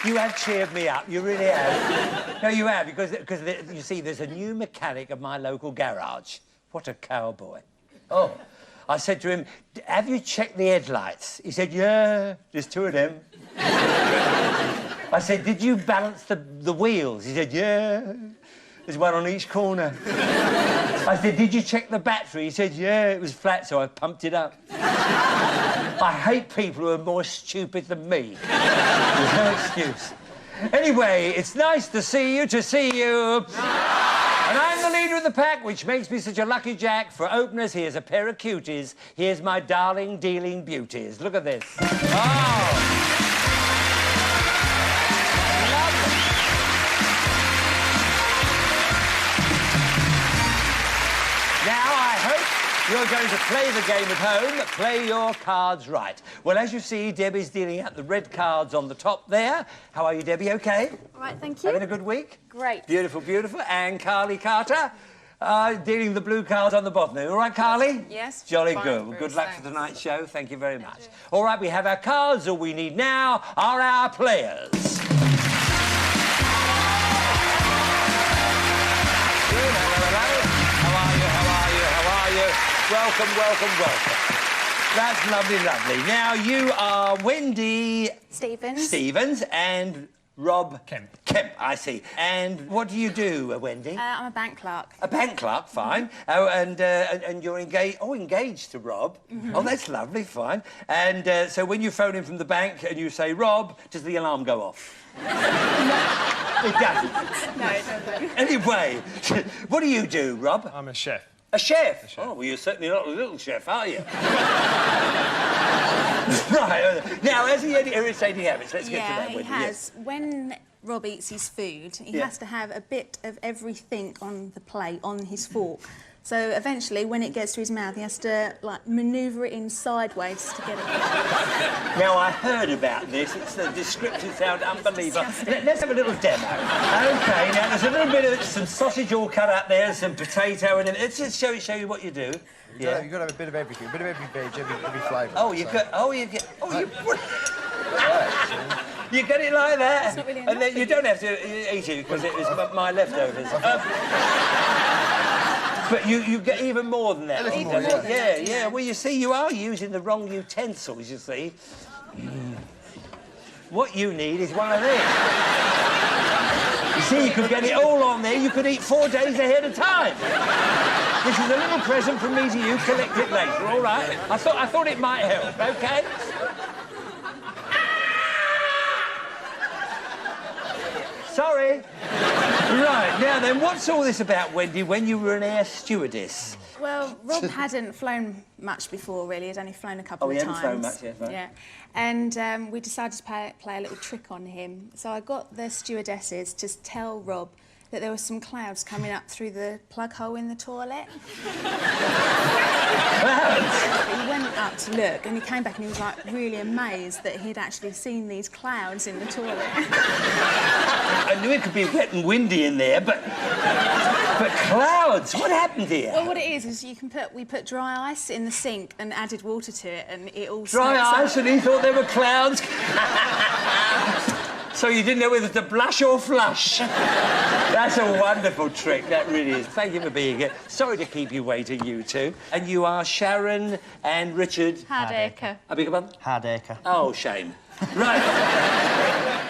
You have cheered me up, you really have. No, you have, because you see, there's a new mechanic at my local garage. What a cowboy. Oh, I said to him, have you checked the headlights? He said, yeah, there's two of them. I said, did you balance the wheels? He said, yeah, there's one on each corner. I said, did you check the battery? He said, yeah, it was flat, so I pumped it up. I hate people who are more stupid than me. There's no excuse. Anyway, it's nice to see you, And I'm the leader of the pack, which makes me such a lucky jack. For openers, here's a pair of cuties. Here's my darling dealing beauties. Look at this. Oh! You're going to play the game at home. Play your cards right. Well, as you see, Debbie's dealing out the red cards on the top there. How are you, Debbie? OK? All right, thank you. Having a good week? Great. Beautiful, beautiful. And Carly Carter, dealing the blue cards on the bottom there. All right, Carly? Yes. Jolly fine, good. Bruce, Good luck thanks. for tonight's show. Thank you very much. All right, we have our cards. All we need now are our players. Welcome, welcome, welcome. That's lovely, lovely. Now, you are Wendy... Stevens and Rob... Kemp, I see. And what do you do, Wendy? I'm a bank clerk. A bank clerk, fine. Oh, and you're engaged... Oh, engaged to Rob. Oh, that's lovely, fine. And so when you phone in from the bank and you say, Rob, does the alarm go off? It doesn't. No, it doesn't. Anyway, what do you do, Rob? I'm a chef. A chef? Oh, well, you're certainly not a little chef, are you? Right. Now, has he any irritating habits? Let's get to that, Wendy. Yeah, he has. Yes. When Rob eats his food, he has to have a bit of everything on the plate, on his fork. So eventually, when it gets to his mouth, he has to, like, manoeuvre it in sideways to get it. Now, I heard about this. It's the description sound unbelievable. Let's have a little demo. OK, now, there's a little bit of some sausage all cut up there, some potato, and then let's just show you what you do. You've got to have a bit of everything, a bit of every veg, every flavour. Oh, you get... Oh, you get... Oh, you... You get it like that? It's not really and then you don't have to eat it, because it was my leftovers. But you get even more than that. Even more than that, yeah. Well, you see, you are using the wrong utensils, you see. What you need is one of these. You see, you could get it all on there. You could eat 4 days ahead of time. This is a little present from me to you. Collect it later, all right? I thought it might help, OK? Sorry. Right, now then, what's all this about, Wendy, when you were an air stewardess? Well, Rob hadn't flown much before, really. He'd only flown a couple of times. Oh, he hadn't flown much, yeah, right. Yeah. And we decided to play a little trick on him. So I got the stewardesses to tell Rob that there were some clouds coming up through the plug hole in the toilet. He went up to look, and he came back and he was, like, really amazed that he'd actually seen these clouds in the toilet. I knew it could be wet and windy in there, but clouds, what happened here? Well, what it is we put dry ice in the sink and added water to it, and it all dry ice, and he thought there were clouds. So you didn't know whether to blush or flush. That's a wonderful trick, that really is. Thank you for being here. Sorry to keep you waiting, you two. And you are Sharon and Richard... Hardacre. I beg your pardon? Hardacre. Oh, shame. Right.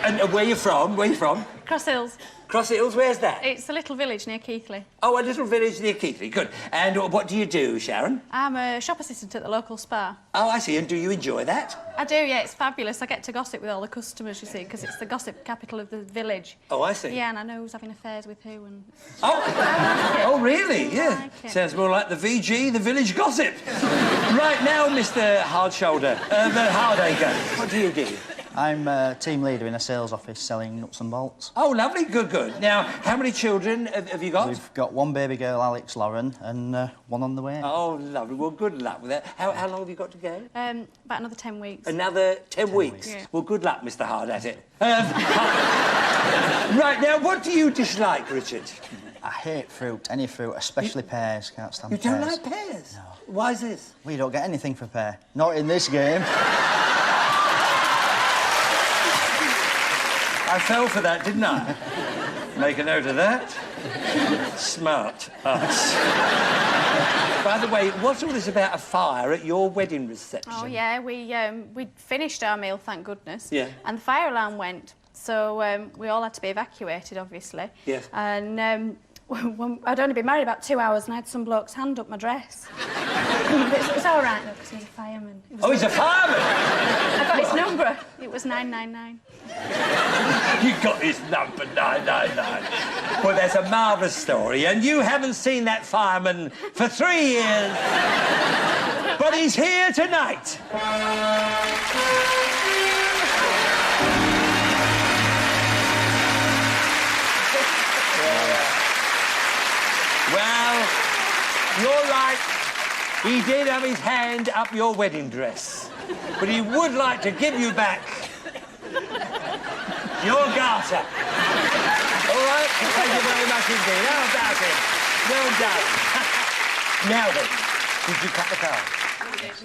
And where are you from? Where are you from? Cross Hills. Cross Hills, where's that? It's a little village near Keighley. Oh, a little village near Keighley, good. And what do you do, Sharon? I'm a shop assistant at the local spa. Oh, I see, and do you enjoy that? I do, yeah, it's fabulous. I get to gossip with all the customers, you see, because it's the gossip capital of the village. Oh, I see. Yeah, and I know who's having affairs with who and... Oh, really? Yeah. Sounds more like the VG, the village gossip. Right now, Mr. Hardshoulder, Hardacre, what do you do? I'm team leader in a sales office selling nuts and bolts. Oh, lovely, good. Now, how many children have you got? We've got one baby girl, Alex Lauren, and one on the way. Oh, lovely. Well, good luck with that. How long have you got to go? About another 10 weeks. Another 10 weeks? Yeah. Well, good luck, Mr. Hard at it. Right, now, what do you dislike, Richard? I hate fruit, any fruit, especially pears. Can't stand pears. You don't like pears? No. Why is this? We don't get anything for pear. Not in this game. I fell for that, didn't I? Make a note of that. Smart us. By the way, what's all this about a fire at your wedding reception? Oh, yeah, we finished our meal, thank goodness. Yeah. And the fire alarm went, so we all had to be evacuated, obviously. Yes. And I'd only been married about 2 hours and I had some bloke's hand up my dress. It's all right, though, because he's a fireman. Oh, he's a fireman! I got his number. It was 999. You got his number, 999. Well, that's a marvellous story, and you haven't seen that fireman for 3 years. But he's here tonight. Well, you're right. He did have his hand up your wedding dress. But he would like to give you back your garter. All right? Thank you very much indeed. How about it? Well done. Now then, did you cut the cards?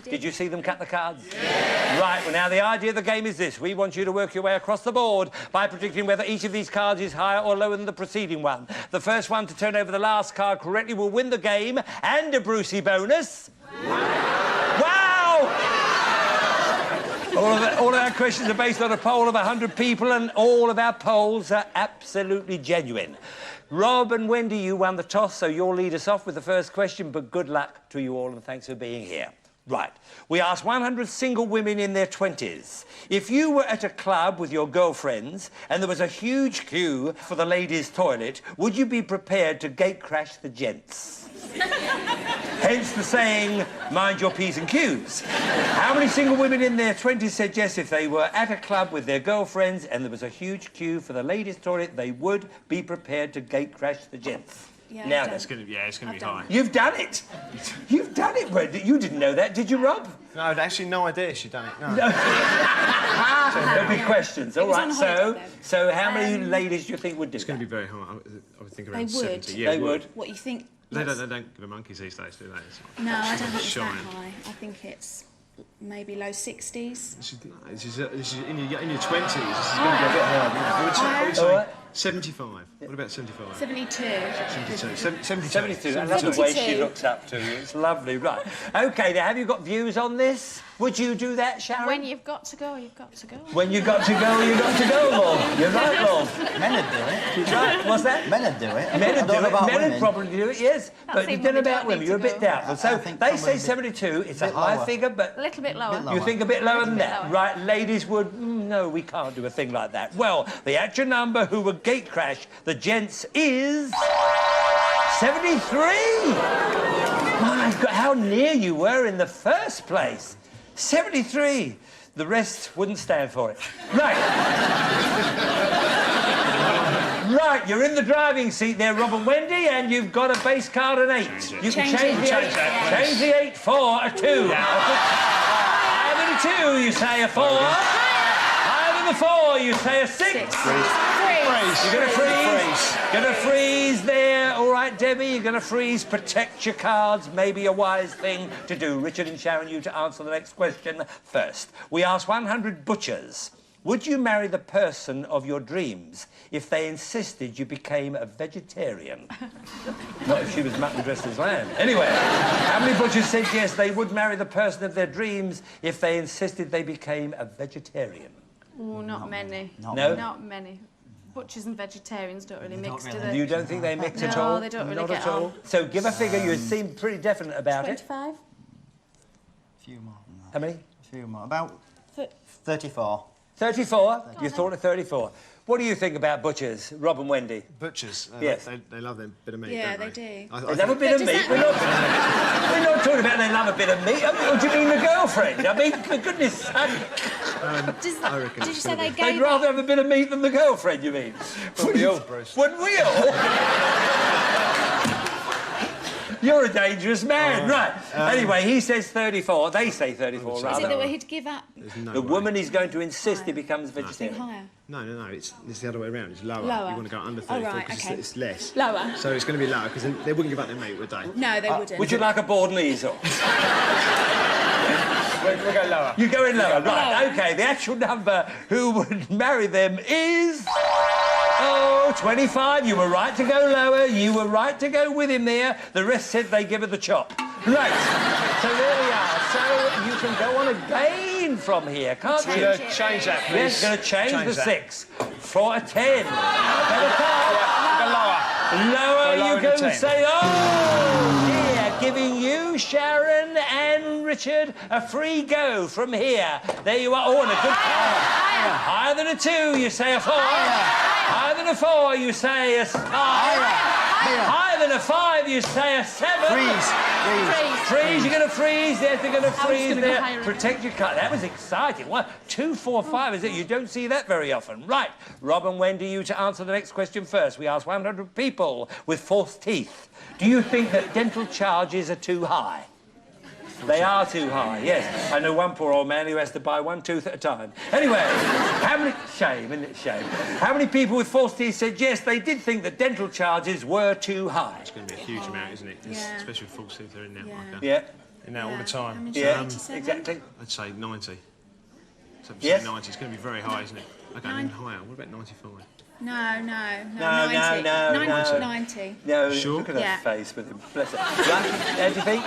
Did you see them cut the cards? Yeah. Right, well, now, the idea of the game is this. We want you to work your way across the board by predicting whether each of these cards is higher or lower than the preceding one. The first one to turn over the last card correctly will win the game and a Brucie bonus. Wow! All of our questions are based on a poll of 100 people, and all of our polls are absolutely genuine. Rob and Wendy, you won the toss, so you'll lead us off with the first question, but good luck to you all, and thanks for being here. Right. We asked 100 single women in their 20s. If you were at a club with your girlfriends and there was a huge queue for the ladies' toilet, would you be prepared to gate crash the gents? Hence the saying, mind your P's and Q's. How many single women in their 20s said yes, if they were at a club with their girlfriends and there was a huge queue for the ladies' toilet, they would be prepared to gate crash the gents? Yeah, now, it's going to be high. You've done it. You've done it, Wendy. You didn't know that, did you, Rob? No, I'd actually no idea she'd done it. No. There'll be questions. All right. So how many ladies do you think would do It's going to be very high. I would think around They would. 70. Yeah, They would. What you think? They don't give a monkeys these days, do they? No, I don't think it's that Shine. high. I think it's maybe low 60s. This is in your 20s. This is going to be a bit hard. I would say All right. 75. What about 75? 72. 72. I love the way she looks up to you. It's lovely. Right. OK, now, have you got views on this? Would you do that, Sharon? When you've got to go, you've got to go. When you got to go, you got to go, Lord. You're right, Lord. Men would do it. You're right. What's that? Men would do it. Men would do it. Men women. would probably do it, yes. But you even don't know when we about don't women. need You're a to bit go. doubtful. So think they say probably 72. It's a bit high lower. figure, but... A little bit lower. You think a bit lower than bit that? lower. Right, ladies would... no, we can't do a thing like that. Well, the actual number who would gate crash the gents is... 73! My God, how near you were in the first place. 73. The rest wouldn't stand for it. Right. Right, you're in the driving seat there, Rob and Wendy, and you've got a base card an 8. You can change the 8. Change the 8 for a 2. Higher than a 2, you say a 4. Higher than the 4, you say a 6. You're going to freeze. Going to freeze there. All right, Debbie, you're going to freeze. Protect your cards. Maybe a wise thing to do. Richard and Sharon, you to answer the next question first. We asked 100 butchers, would you marry the person of your dreams if they insisted you became a vegetarian? Not if she was mutton dressed as lamb. Anyway, how many butchers said yes, they would marry the person of their dreams if they insisted they became a vegetarian? Oh, not many. No? Not many. Butchers and vegetarians don't really mix, do they? You don't think they mix at No, all? they don't really Not get at all. on. So give a figure. You seem pretty definite about 25? A few more than that. it. How many? A few more. About 34. 34? You thought of 34. What do you think about butchers, Rob and Wendy? Butchers. Yes. They love their bit of meat. Yeah, don't they do. I They love a bit of meat. We're not talking about they love a bit of meat. I mean, what do you mean the girlfriend? I mean, for goodness sake. I reckon Did you it's say gonna they be- gave They'd rather have a bit of meat than the girlfriend, you mean? Wouldn't we all, Bruce? Wouldn't we all? You're a dangerous man. Right. Anyway, he says 34. They say 34, Is it rather. that he'd give up? There's no The way. woman is going to insist he becomes Think vegetarian. higher. No, it's the other way around. It's lower. Lower. You want to go under Oh, 34 right, because okay. it's less. Lower. So it's going to be lower because they wouldn't give up their meat, would they? No, they wouldn't. Would you like a board and easel? We'll go lower. You go in lower, right? OK. The actual number who would marry them is. Oh, 25. You were right to go lower. You were right to go with him there. The rest said they give her the chop. Right. So there we are. So you can go on again from here, can't you? Change that, please. Yes, going to change the 6 for a 10. Better Go lower. Lower, lower you than can 10. say, oh, dear, giving you, Sharon and Richard, a free go from here. There you are. Oh, and a good card. Higher than a 2, you say a 4. Higher than a 4, you say a 5. Higher than a 5, you say a 7. Freeze, you're going to freeze. Yes, they're going to freeze there. Protect your cut. That was exciting. 1, 2, 4, 5, is it? You don't see that very often. Right. Rob and Wendy, you to answer the next question first. We asked 100 people with false teeth. Do you think that dental charges are too high? They are too high, yes. I know one poor old man who has to buy 1 tooth at a time. Anyway, how many... Shame, isn't it? Shame. How many people with false teeth said yes, they did think that dental charges were too high? It's going to be a huge amount, isn't it? Yeah. Especially with false teeth, they're in there. Yeah. In there all the time. Yeah, exactly. I'd say 90. So Yes. 90. It's going to be very high, isn't it? OK, even higher. What about 95? No, 90. 90. No, Sure? look at her face with him. Bless her. Right, how do you think?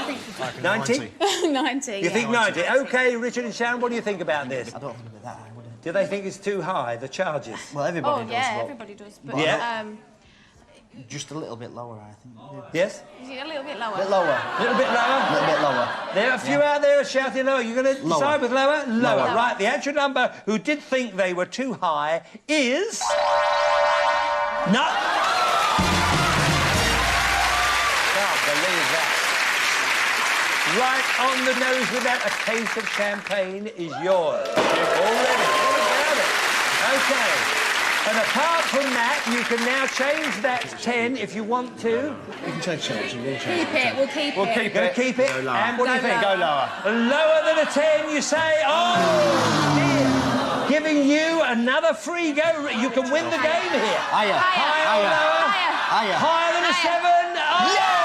90? 90. You think 90? OK, Richard and Sharon, what do you think about this? I don't think it'd be that high, would it? Do they think it's too high, the charges? Well, everybody does. yeah, but everybody does. But Yeah. just a little bit lower, I think. Yes? is it a little bit lower? A bit lower. A little bit lower? A little bit lower. There are a few out there shouting lower. You're going to decide with lower? Lower. Right, the actual number who did think they were too high is... No. Can't believe that. Right on the nose with that. A case of champagne is yours. Already. What about it? OK. And apart from that, you can now change that 10 if you want to. You can change charge. We'll change Keep it, we'll keep it. You're going to keep it? Go lower. And what do you think? Go lower. Lower than a 10, you say, oh, dear. Giving you another free go. You can win the game here. Higher. Higher or lower? Higher. Higher than a 7? Oh, yes!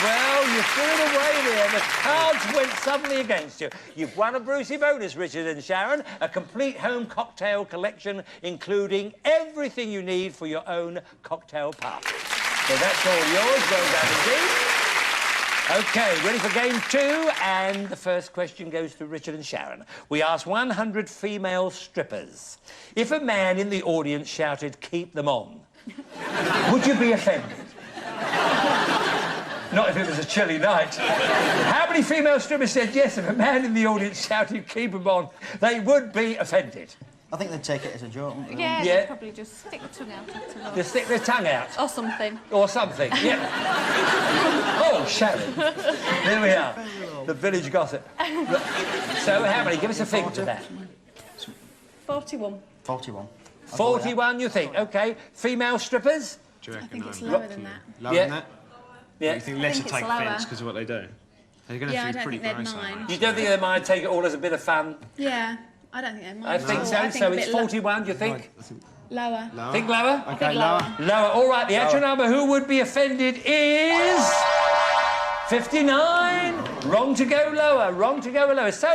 Well, you threw it away there. The cards went suddenly against you. You've won a Brucie bonus, Richard and Sharon, a complete home cocktail collection, including everything you need for your own cocktail party. So that's all yours. Well done indeed. OK, ready for game 2, and the first question goes to Richard and Sharon. We asked 100 female strippers. If a man in the audience shouted, "Keep them on," would you be offended? Not if it was a chilly night. How many female strippers said yes if a man in the audience shouted, "Keep them on"? They would be offended. I think they'd take it as a joke. Wouldn't they? Yeah, Yeah. they'd probably just stick the tongue out after that. They stick their tongue out. Or something. Or something, yeah. Oh, Sharon. There we are. The village gossip. So how many? Give us a figure to that. 41. 41. 41, you think? OK. Female strippers? Do you reckon? I think it's lower than that. Lower Yeah. than that? Yeah. You think less think to it's take lower. offence because of what they do? They're going to Yeah, I have to be don't pretty think they'd gross. mind. You don't think they might take it all as a bit of fun? Yeah, I don't think they'd mind. I think at so. all. I think So a it's bit 41, you think? lower. Lower? Think lower? OK, lower. Lower. All right, the actual number who would be offended is... 59. Wrong to go lower. Wrong to go lower. So,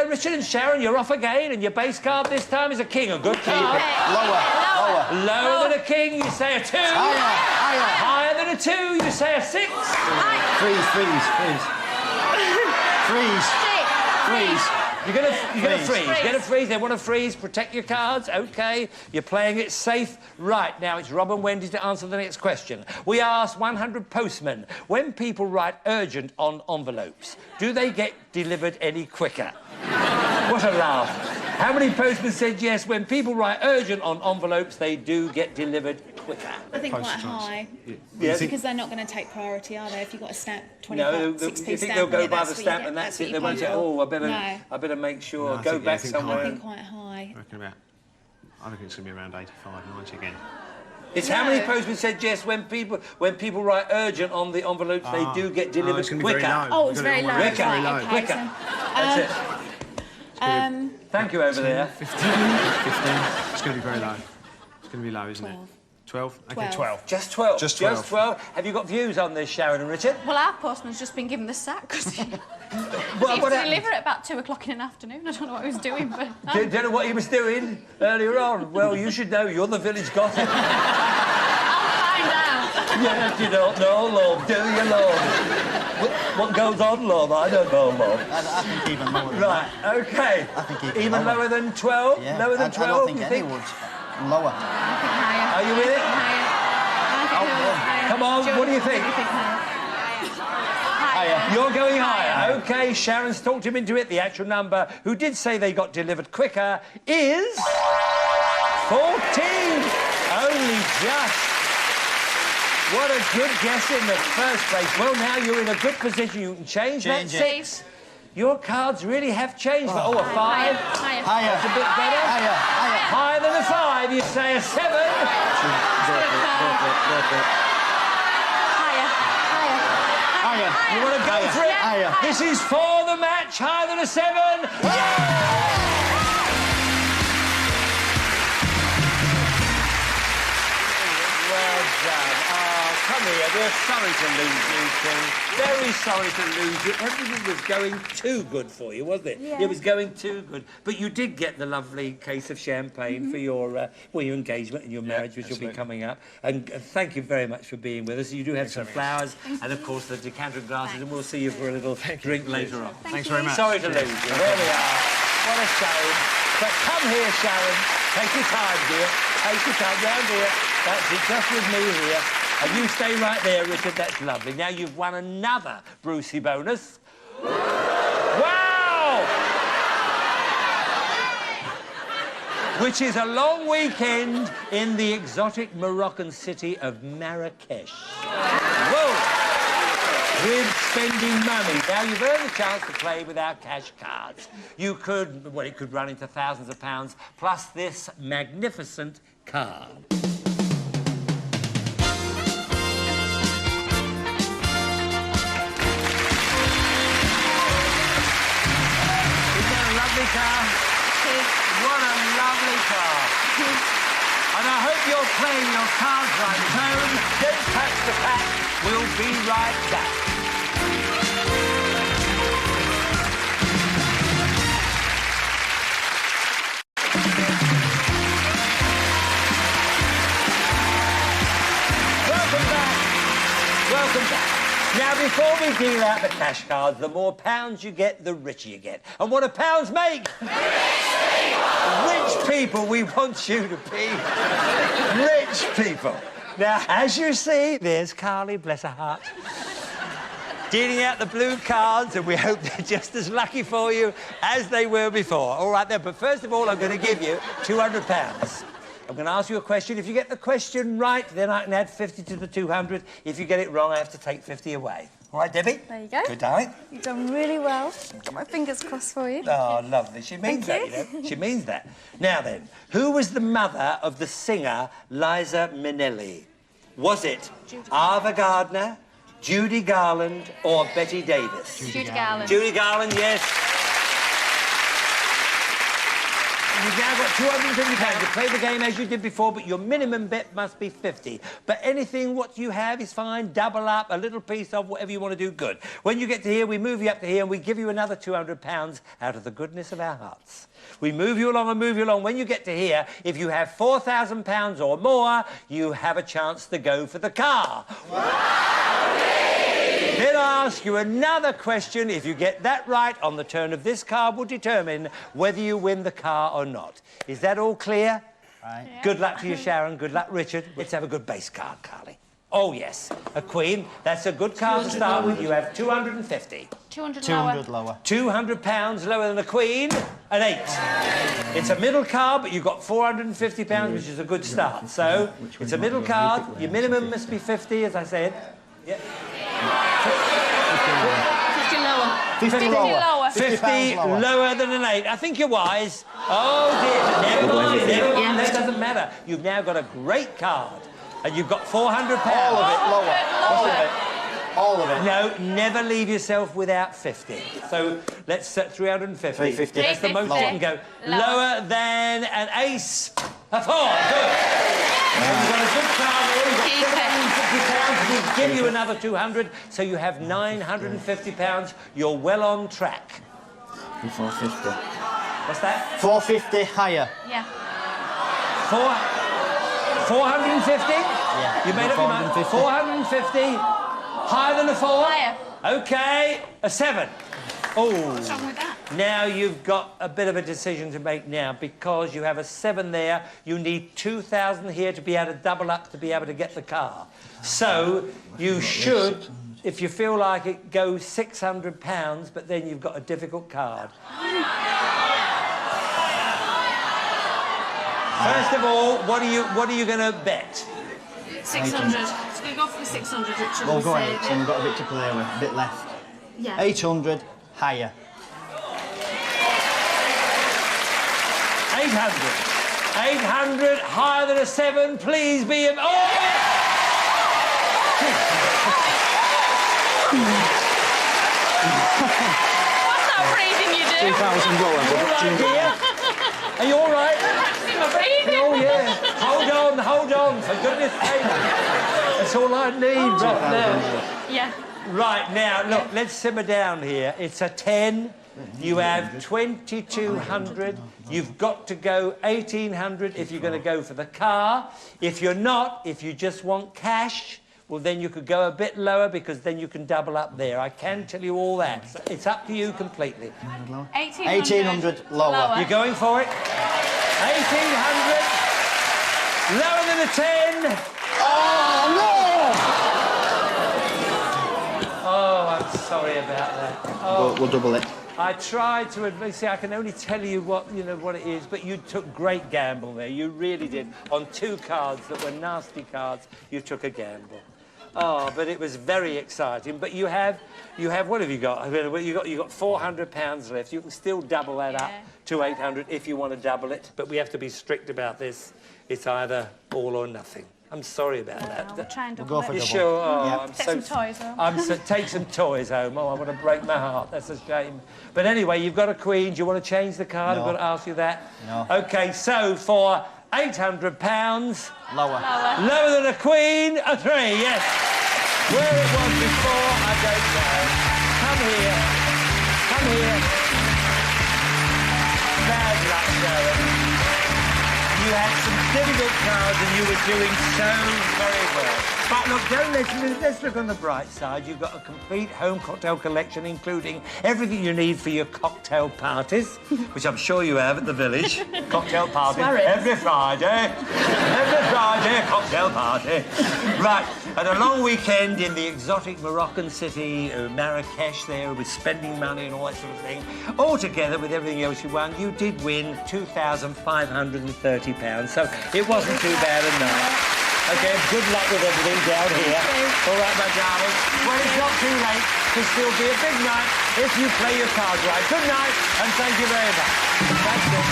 Richard and Sharon, you're off again, and your base card this time is a king. A good card. Lower. Lower than a king, you say a 2. Higher than a 2, you say a 6. Freeze. You're gonna freeze. You're gonna freeze. They want to freeze. Protect your cards. OK. You're playing it safe. Right, now it's Rob and Wendy to answer the next question. We asked 100 postmen, when people write urgent on envelopes, do they get delivered any quicker? What a laugh. How many postmen said yes, when people write urgent on envelopes, they do get delivered quicker? I think quite high. Yes. Because they're not going to take priority, are they? If you've got a stamp, 20p, No, 6p you think stamp, they'll go yeah, by the that's what you stamp get, and that's it? what They you won't pay say, for. oh, No. I better make sure, No, I go think- back I think somewhere. I think quite high. I reckon about... I reckon it's going to be around 85, 90 again. It's how many postmen said yes when people write urgent on the envelopes, they do get delivered it's gonna be very quicker. low. Oh, it's very low. Quicker. Right, Low. okay, Quicker. so, That's it. Thank you over there. 15. It's going to be very low. It's going to be low, isn't it? 12. Okay, 12. 12. Just 12. Just 12. Just 12. Have you got views on this, Sharon and Richard? Well, our postman's just been given the sack because he What used to happened? deliver at about 2 o'clock in the afternoon. I don't know what he was doing, but... Don't know what he was doing earlier on. Well, you should know. You're the village gossip. I'll find out. Yes, you don't know, love. Do you, love? What goes on, love? I don't know, love. I think even lower than Right, OK. I think even lower than 12? Yeah, Lower than 12, I don't think you any think? would. Lower. I think higher. Are you with it? Higher. I think higher. Come on, what do you think? I think higher. Higher. You're going higher. OK, Sharon's talked him into it. The actual number, who did say they got delivered quicker, is... 14. Only just. What a good guess in the first place. Well, now you're in a good position. You can change that. Change it. 6. Your cards really have changed. Oh, a 5. Higher. Higher. That's a bit better. Higher. Higher. Higher than a 5, you say a 7. Higher. You want to go for it? Higher. This is for the match. Higher than a 7. Well done. Oh, come here. We're sorry to lose you, King. Very sorry to lose you. Everything was going too good for you, wasn't it? Yeah. It was going too good. But you did get the lovely case of champagne for your, well, your engagement and your marriage, which will be coming up. And thank you very much for being with us. You do have some flowers and, of course, the decanter and glasses, and we'll see you for a little drink later on. Thanks very much. Sorry to lose you. There we are. What a shame. But come here, Sharon. Take your time, dear. Take your time round here. That's it, just with me here. And you stay right there, Richard. That's lovely. Now you've won another Brucie bonus. Wow! Which is a long weekend in the exotic Moroccan city of Marrakesh. Whoa! With spending money. Now, you've earned a chance to play with our cash cards. You could, well, it could run into thousands of pounds, plus this magnificent card. Lovely car. What a lovely car. And I hope you're playing your cards right at home. Don't touch the pack. We'll be right back. Welcome back. Welcome back. Now, before we deal out the cash cards, the more pounds you get, the richer you get. And what do pounds make? Rich people, we want you to be rich people. Now, as you see, there's Carly, bless her heart, dealing out the blue cards, and we hope they're just as lucky for you as they were before. All right, then, but first of all, I'm going to give you £200. I'm going to ask you a question. If you get the question right, then I can add 50 to the 200. If you get it wrong, I have to take 50 away. All right, Debbie? There you go. Good, darling. You've done really well. Got my fingers crossed for you. Oh, lovely. She means that, Thank you know. She means that. Now then, who was the mother of the singer Liza Minnelli? Was it Ava Gardner, Judy Garland, or Betty Davis? Judy Garland. Judy Garland, yes. You've now got £250 to play the game as you did before, but your minimum bet must be 50. But anything what you have is fine. Double up, a little piece of whatever you want to do, good. When you get to here, we move you up to here and we give you another £200 out of the goodness of our hearts. We move you along and move you along. When you get to here, if you have £4,000 or more, you have a chance to go for the car. Then I'll ask you another question. If you get that right on the turn of this card will determine whether you win the car or not. Is that all clear? Right. Yeah. Good luck to you, Sharon. Good luck, Richard. Let's have a good base card, Carly. Oh, yes. A queen. That's a good card to start with. You have 250. 200 200 lower. lower. £200 lower than a queen. An 8. It's a middle card, but you've got £450, which is a good start. So, it's a middle card. Your minimum must be 50, as I said. Yeah. 50 lower. 50 lower. 50 lower. lower than an 8. I think you're wise. Oh, dear. Never mind. Never mind. That doesn't matter. You've now got a great card. And you've got £400. All of it lower. All of it. All of it. No, never leave yourself without 50. So let's set 350. 350. That's the most you can go. Lower. Lower than an ace. A 4. Good. You've got a good card there. You've Keep got it. £750. We'll give you another 200, so you have £950. You're well on track. 450. What's that? 450 higher. Yeah. 450? Yeah. You made up your mind. 450. Higher than a 4? Higher. OK, a 7. Oh. What's wrong with that? Now you've got a bit of a decision to make now because you have a 7 there. You need 2,000 here to be able to double up to be able to get the car. So you should, if you feel like it, go £600, but then you've got a difficult card. First of all, what are you going to bet? 600. So we go for 600, Richard. Well, and go save on, it. so we've got a bit to play with, a bit left. Yeah. 800 higher. 800. 800 higher than a 7. Please be a... Oh! What's that breathing you do? 2,000 lower. All right, dear? Are you all right? Practicing my breathing. Oh, yeah. Hold on, for goodness sake. That's all I need right now. Yeah. Right, now, look, let's simmer down here. It's a 10. You have 2,200. You've got to go 1,800 if you're going to go for the car. If you're not, if you just want cash, well, then you could go a bit lower because then you can double up there. I can tell you all that. So it's up to you completely. 1,800 lower. You're going for it? 1,800. Lower than a 10. Oh, no! Oh, I'm sorry about that. Oh. We'll double it. I tried to admit, see, I can only tell you what it is, but you took great gamble there. You really did. On 2 cards that were nasty cards, you took a gamble. Oh, but it was very exciting. But you have what have you got? You got £400 left. You can still double that up to 800 if you want to double it. But we have to be strict about this. It's either all or nothing. I'm sorry about that. We'll try and We'll double go for it. You double. sure? Oh, Yeah. I'm Take so... some toys home. Take some toys home. Oh, I want to break my heart. That's a shame. But anyway, you've got a queen. Do you want to change the card? No. I've got to ask you that. No. OK, so for £800... Lower. Lower than a queen, a 3, yes. Where it was before, I don't know. Come here. Come here. Bad luck, Sharon. You had some difficult cards and you were doing so very well. But look, let's look on the bright side. You've got a complete home cocktail collection, including everything you need for your cocktail parties, which I'm sure you have at the village. Cocktail parties every Friday. Every Friday, cocktail party. Right, and a long weekend in the exotic Moroccan city, Marrakesh there, with spending money and all that sort of thing. All together with everything else you won, you did win £2,530. So it wasn't too bad a night. OK, good luck with everything down here. All right, my darling. Well, it's not too late to still be a big night if you play your cards right. Good night, and thank you very much. That's it.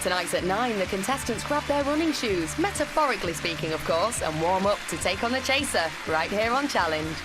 Tonight at 9, the contestants grab their running shoes, metaphorically speaking, of course, and warm up to take on the chaser, right here on Challenge.